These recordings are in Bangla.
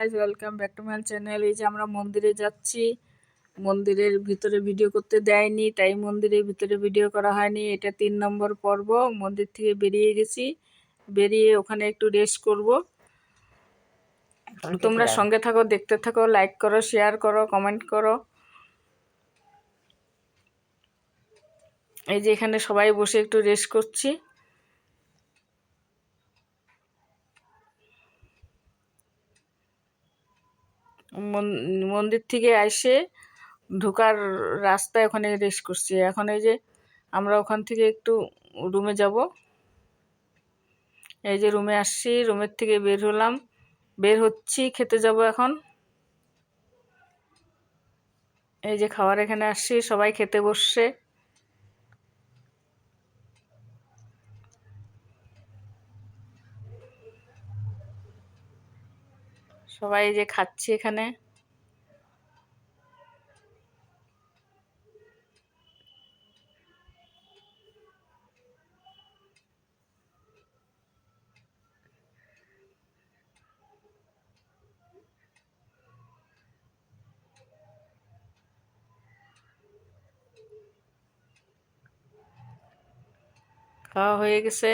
Welcome back to my channel. এই যে আমরা মন্দিরে যাচ্ছি, মন্দিরের ভিতরে ভিডিও করতে দেয়নি, তাই মন্দিরের ভিতরে ভিডিও করা হয়নি। এটা 3 নম্বর পর্ব। মন্দির থেকে বেরিয়ে গেছি, বেরিয়ে ওখানে একটু রেস্ট করব। তোমরা সঙ্গে থাকো, দেখতে থাকো, লাইক করো, শেয়ার করো, কমেন্ট করো। এই যে এখানে সবাই বসে একটু রেস্ট করছি। মন্দির থেকে এসে ঢোকার রাস্তায় ওখানে রেস্ট করছি। এখন এই যে আমরা ওখান থেকে একটু রুমে যাব। এই যে রুমে আসছি, রুমের থেকে বের হচ্ছি, খেতে যাব এখন। এই যে খাবার এখানে আসছি, সবাই খেতে বসছে। সবাই এই যে খাচ্ছি এখানে। খাওয়া হয়ে গেছে,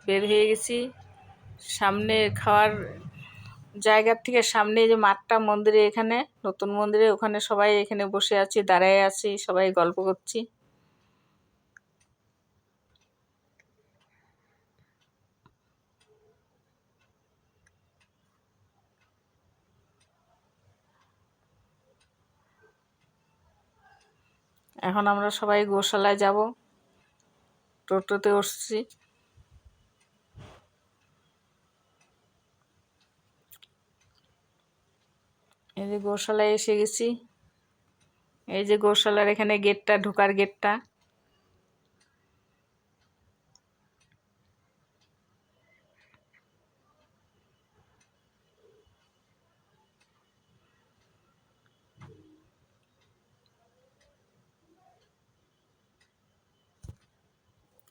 বের হয়ে গেছি। সামনে খাওয়ার জায়গার থেকে সামনে যে মাঠটা, মন্দিরে, এখানে নতুন মন্দিরে, ওখানে সবাই এখানে বসে আছি, দাঁড়ায় আছি, সবাই গল্প করছি। এখন আমরা সবাই গোশালায় যাব, টোটোতে উঠছি। এই যে গোশালায় এসে গেছি। এই যে গোশালার এখানে গেটটা, ঢোকার গেটটা।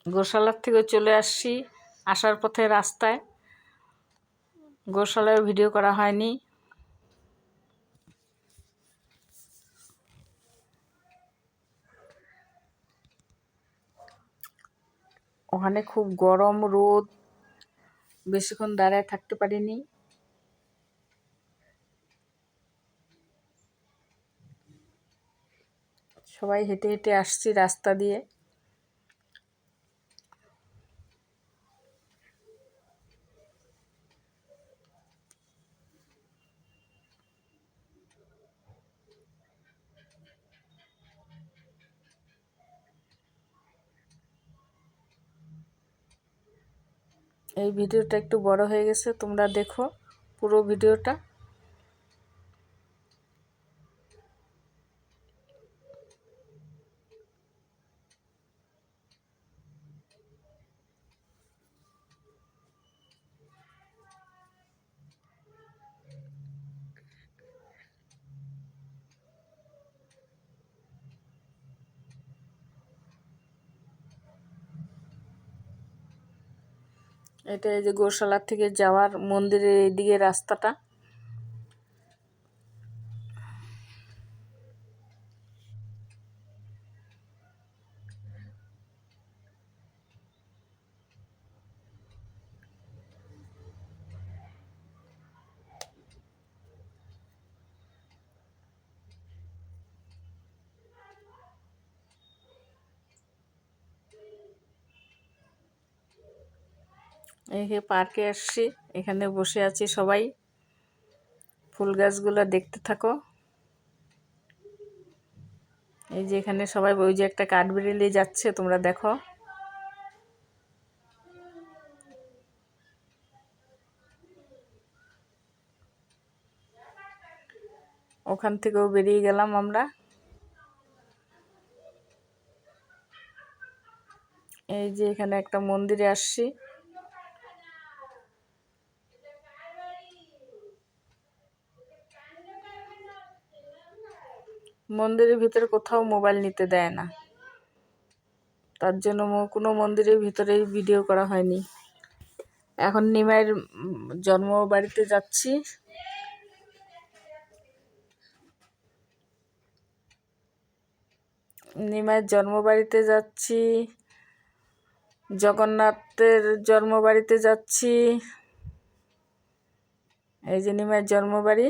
গোশালার থেকে চলে আসছি, আসার পথে রাস্তায়। গোশালায় ভিডিও করা হয়নি। ওখানে খুব গরম, রোদ, বেশিক্ষণ দাঁড়ায় থাকতে পারিনি। সবাই হেঁটে হেঁটে আসছি রাস্তা দিয়ে। এই ভিডিওটা একটু বড় হয়ে গেছে, তোমরা দেখো পুরো ভিডিওটা। এটা এই যে গোশালার থেকে যাওয়ার মন্দিরের এইদিকে রাস্তাটা। এই পার্কে আসছি, এখানে বসে আছি সবাই। ফুল গাছগুলো দেখতে থাকো। এই যে এখানে সবাই, ওই যে একটা কাঠবিড়ালি যাচ্ছে, তোমরা দেখো। ওখান থেকেও বেরিয়ে গেলাম আমরা। এই যে এখানে একটা মন্দিরে আসছি। মন্দিরের ভিতরে কোথাও মোবাইল নিতে দেয় না, তার জন্য কোনো মন্দিরের ভিতরেই ভিডিও করা হয়নি। এখন নিমাইয়ের জন্ম বাড়িতে যাচ্ছি। নিমাইয়ের জন্মবাড়িতে যাচ্ছি, জগন্নাথের জন্মবাড়িতে যাচ্ছি। এই যে নিমাইয়ের জন্মবাড়ি।